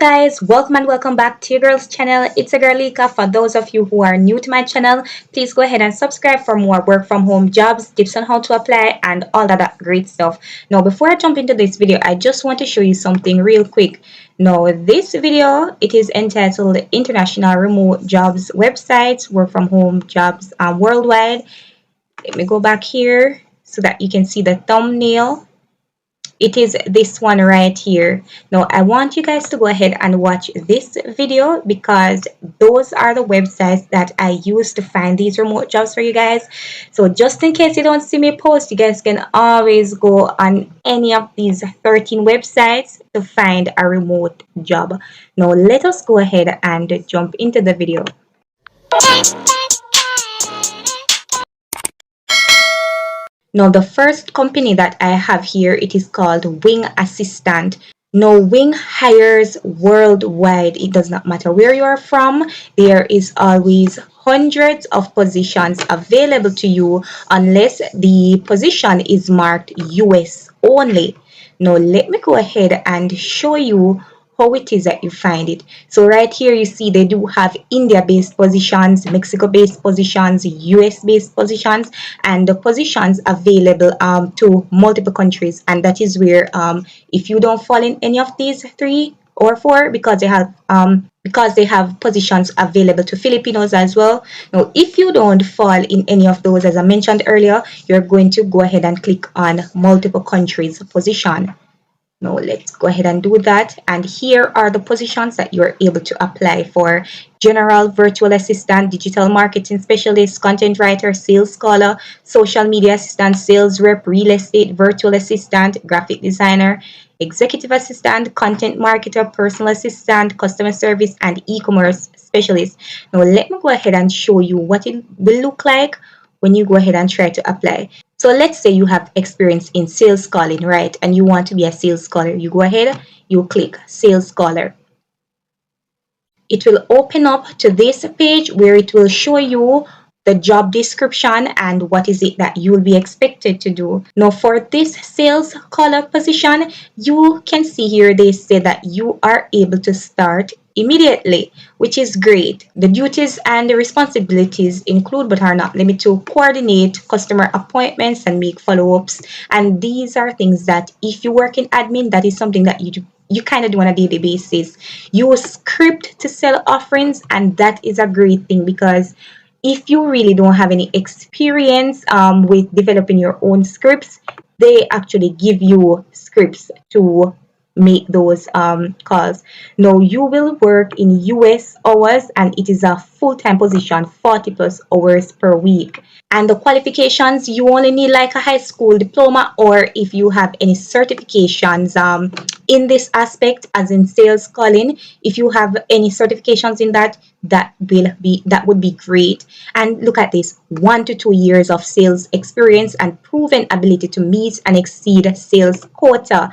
guys, welcome and welcome back to your girl's channel. It's a girl Lika. For those of you who are new to my channel, please go ahead and subscribe for more work from home jobs, tips on how to apply, and all that great stuff. Now, before I jump into this video, I just want to show you something real quick. Now, this video, it is entitled International Remote Jobs Websites, Work from Home Jobs Worldwide. Let me go back here so that you can see the thumbnail. It is this one right here. Now I want you guys to go ahead and watch this video because those are the websites that I use to find these remote jobs for you guys. So just in case you don't see me post, you guys can always go on any of these 13 websites to find a remote job. Now let us go ahead and jump into the video. Now, the first company that I have here, it is called Wing Assistant. Now, Wing hires worldwide. It does not matter where you are from. There is always hundreds of positions available to you unless the position is marked US only. Now, let me go ahead and show you how it is that you find it. So right here you see they do have India-based positions, Mexico-based positions, US-based positions, and the positions available to multiple countries. And that is where if you don't fall in any of these three or four, because they have positions available to Filipinos as well. Now, if you don't fall in any of those, as I mentioned earlier, you're going to go ahead and click on multiple countries position. Now let's go ahead and do that. And here are the positions that you're able to apply for: general virtual assistant, digital marketing specialist, content writer, sales scholar, social media assistant, sales rep, real estate virtual assistant, graphic designer, executive assistant, content marketer, personal assistant, customer service, and e-commerce specialist. Now let me go ahead and show you what it will look like when you go ahead and try to apply. So let's say you have experience in sales calling, right? And you want to be a sales caller. You go ahead, you click sales caller. It will open up to this page where it will show you the job description and what is it that you will be expected to do. Now for this sales caller position, you can see here they say that you are able to start immediately, which is great. The duties and the responsibilities include but are not limited to coordinate customer appointments and make follow-ups. And these are things that if you work in admin, that is something that you kind of do on a daily basis. Use script to sell offerings, and that is a great thing because if you really don't have any experience with developing your own scripts, they actually give you scripts to make those calls. Now you will work in US hours and it is a full-time position, 40 plus hours per week. And the qualifications, you only need like a high school diploma, or if you have any certifications in this aspect, as in sales calling, if you have any certifications in that, that would be great. And look at this: 1 to 2 years of sales experience and proven ability to meet and exceed sales quota.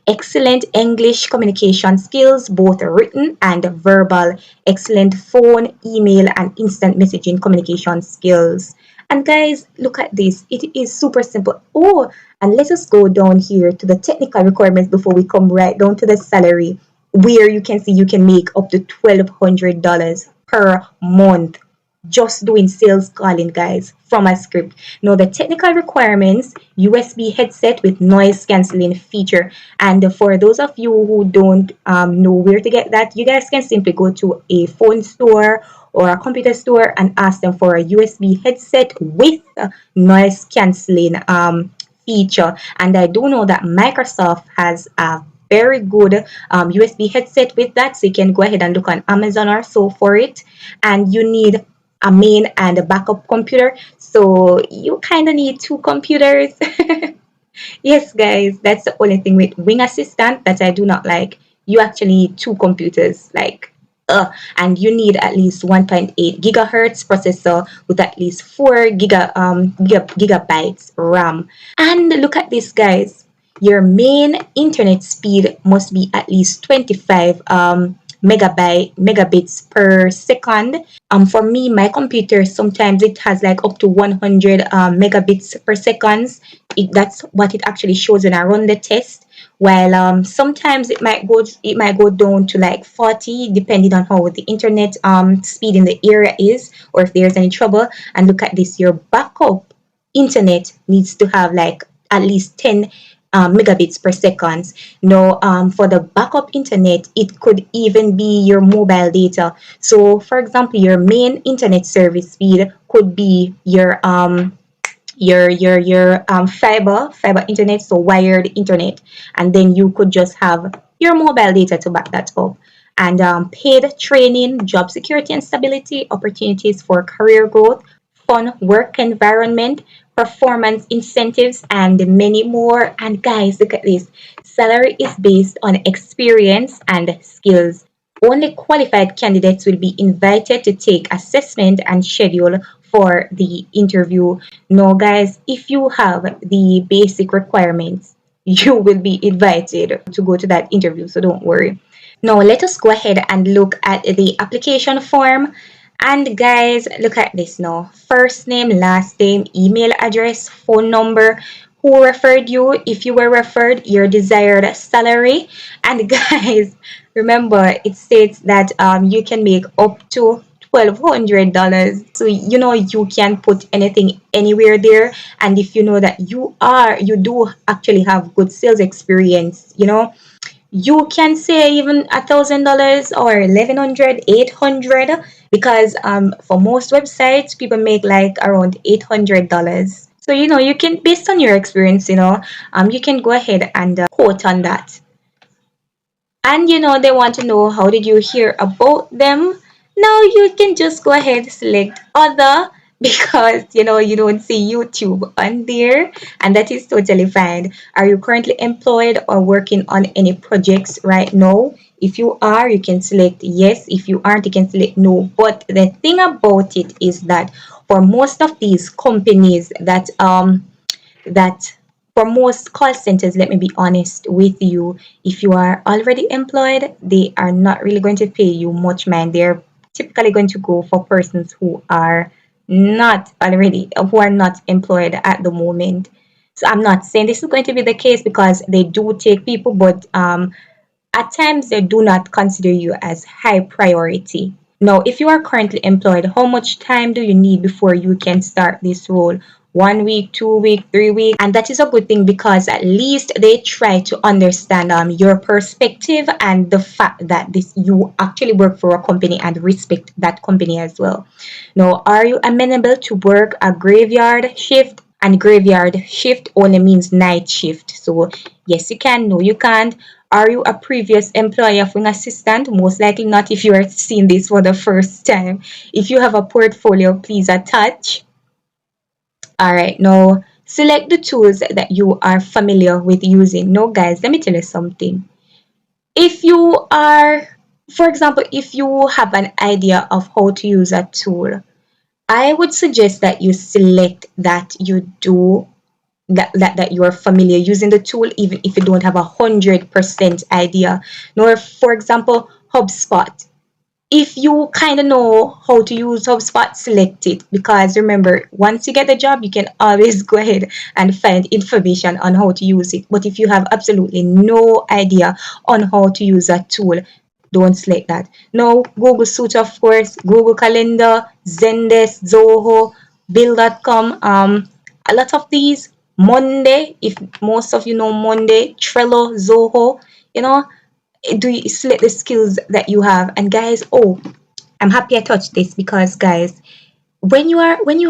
Excellent English communication skills, both written and verbal. Excellent phone, email, and instant messaging communication skills. And guys, look at this. It is super simple. Oh, and let us go down here to the technical requirements before we come right down to the salary, where you can see you can make up to $1,200 per month just doing sales calling, guys, from a script. Now the technical requirements: USB headset with noise cancelling feature. And for those of you who don't know where to get that, you guys can simply go to a phone store or a computer store and ask them for a USB headset with noise cancelling feature. And I do know that Microsoft has a very good USB headset with that, so you can go ahead and look on Amazon or so for it. And you need a main and a backup computer, so you kind of need two computers. Yes guys, that's the only thing with Wing Assistant that I do not like. You actually need two computers, like and you need at least 1.8 gigahertz processor with at least 4 gigabytes RAM. And look at this, guys: your main internet speed must be at least 25 megabits per second. For me, my computer, sometimes it has like up to 100 megabits per second. That's what it actually shows when I run the test. while sometimes it might go down to like 40 depending on how the internet speed in the area is, or if there's any trouble. And look at this, your backup internet needs to have like at least 10 megabits per second. Now, for the backup internet, it could even be your mobile data. So, for example, your main internet service speed could be your fiber internet, so wired internet, and then you could just have your mobile data to back that up. And paid training, job security and stability, opportunities for career growth, fun work environment, performance incentives, and many more. And guys, look at this. Salary is based on experience and skills. Only qualified candidates will be invited to take assessment and schedule for the interview. No, guys, if you have the basic requirements, you will be invited to go to that interview, so don't worry. Now, let us go ahead and look at the application form. And guys, look at this now. First name, last name, email address, phone number, who referred you, if you were referred, your desired salary. And guys, remember it states that you can make up to $1,200. So you can put anything anywhere there. And if you know that you do actually have good sales experience, you can say even $1,000 or 1,100, 800, because for most websites people make like around $800. So you can, based on your experience, you can go ahead and quote on that. And they want to know, how did you hear about them? Now you can just go ahead, select other, because you don't see YouTube on there, and that is totally fine. Are you currently employed or working on any projects right now? If you are, you can select yes. If you aren't, you can select no. But the thing about it is that for most of these companies that for most call centers, let me be honest with you, if you are already employed, they are not really going to pay you much, man. They're typically going to go for persons who are not employed at the moment. So I'm not saying this is going to be the case, because they do take people, but at times they do not consider you as high priority. Now, if you are currently employed, how much time do you need before you can start this role? 1 week, 2 week, 3 week? And that is a good thing, because at least they try to understand your perspective and the fact that this you actually work for a company and respect that company as well. Now, are you amenable to work a graveyard shift? And graveyard shift only means night shift. So yes, you can. No, you can't. Are you a previous employee of an assistant? Most likely not, if you are seeing this for the first time. If you have a portfolio, please attach. All right, now select the tools that you are familiar with using. Now, guys, let me tell you something. If you are, for example, if you have an idea of how to use a tool, I would suggest that you select that you do that you are familiar using the tool, even if you don't have 100% idea. Nor, for example, HubSpot. If you kind of know how to use HubSpot, select it, because remember, once you get the job, you can always go ahead and find information on how to use it. But if you have absolutely no idea on how to use a tool, don't select that. Now, Google Suite, of course, Google Calendar, Zendesk, Zoho, Bill.com, a lot of these, Monday, if most of you know Monday, Trello, Zoho, you know, do you select the skills that you have. And guys, oh, I'm happy I touched this, because guys, when you are doing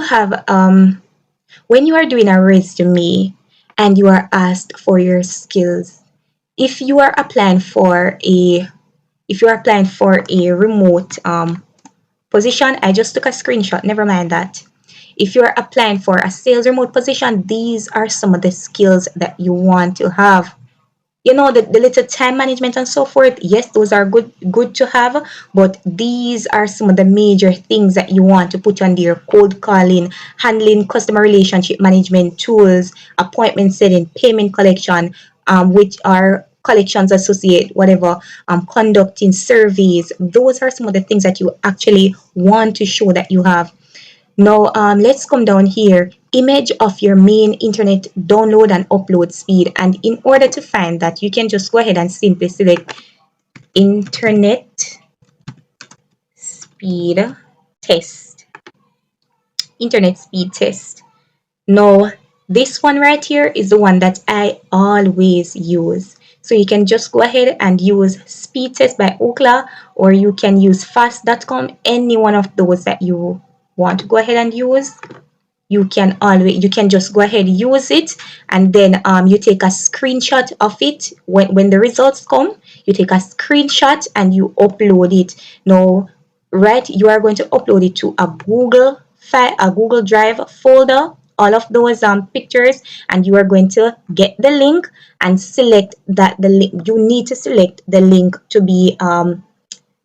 a resume and you are asked for your skills, if you are applying for a remote position, I just took a screenshot, never mind that. If you're applying for a sales remote position, these are some of the skills that you want to have. The little time management and so forth, yes, those are good to have, but these are some of the major things that you want to put on there: cold calling, handling customer relationship management tools, appointment setting, payment collection, which are collections associate, whatever, conducting surveys. Those are some of the things that you actually want to show that you have. Now, let's come down here. image of your main internet download and upload speed. And in order to find that, you can just go ahead and simply select internet speed test. Internet speed test. Now, this one right here is the one that I always use. So you can just go ahead and use speed test by Ookla, or you can use fast.com, any one of those that you want to go ahead and use. You can just go ahead use it, and then you take a screenshot of it. When the results come, you take a screenshot and you upload it. Now, right, you are going to upload it to a Google file, a Google Drive folder, all of those pictures, and you are going to get the link and select that the link. You need to select the link to be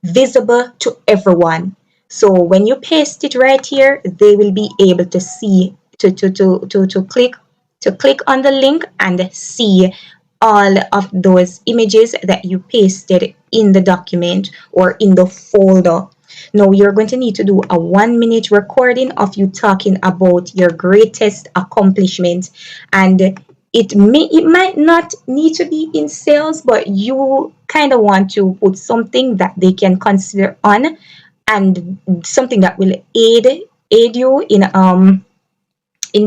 visible to everyone. So when you paste it right here, they will be able to see to click on the link and see all of those images that you pasted in the document or in the folder. Now you're going to need to do a 1 minute recording of you talking about your greatest accomplishment, and it might not need to be in sales, but you kind of want to put something that they can consider on, and something that will aid you in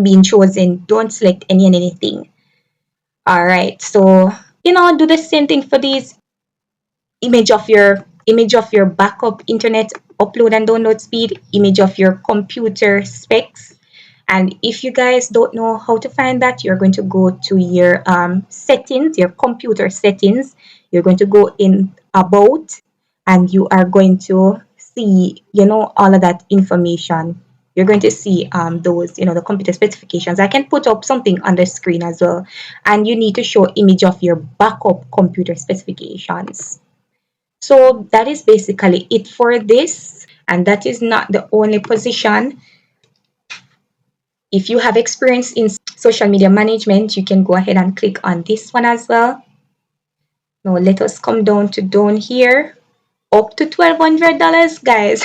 being chosen. Don't select any and anything. All right, so do the same thing for these image of your backup internet upload and download speed, image of your computer specs. And if you guys don't know how to find that, you're going to go to your settings, your computer settings. You're going to go in about, and you are going to see, all of that information. You're going to see those, the computer specifications. I can put up something on the screen as well. And you need to show image of your backup computer specifications. So that is basically it for this. And that is not the only position. If you have experience in social media management, you can go ahead and click on this one as well. Now let us come down here. Up to $1,200, guys.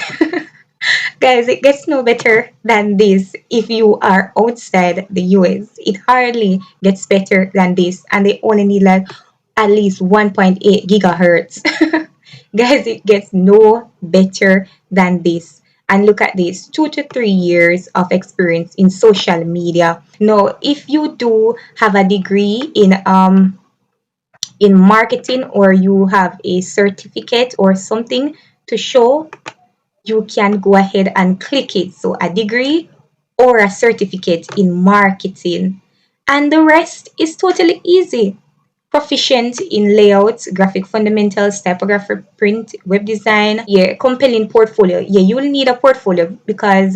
Guys, it gets no better than this. If you are outside the US, it hardly gets better than this. And they only need like at least 1.8 gigahertz. Guys, it gets no better than this. And look at this, 2 to 3 years of experience in social media. Now, if you do have a degree in marketing, or you have a certificate or something to show, you can go ahead and click it. So a degree or a certificate in marketing. And the rest is totally easy. Proficient in layouts, graphic fundamentals, typography, print, web design. Yeah, compelling portfolio. Yeah, you will need a portfolio because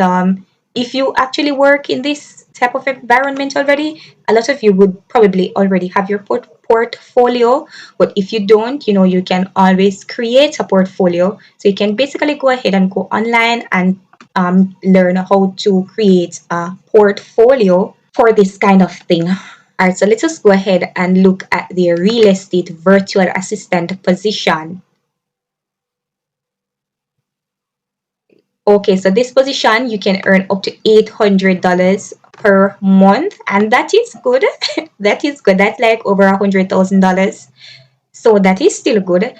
if you actually work in this type of environment already, a lot of you would probably already have your portfolio. But if you don't, you can always create a portfolio. So you can basically go ahead and go online and learn how to create a portfolio for this kind of thing. All right, so let us go ahead and look at the real estate virtual assistant position. Okay, so this position, you can earn up to $800 per month, and that is good. That is good. That's like over $100,000. So that is still good.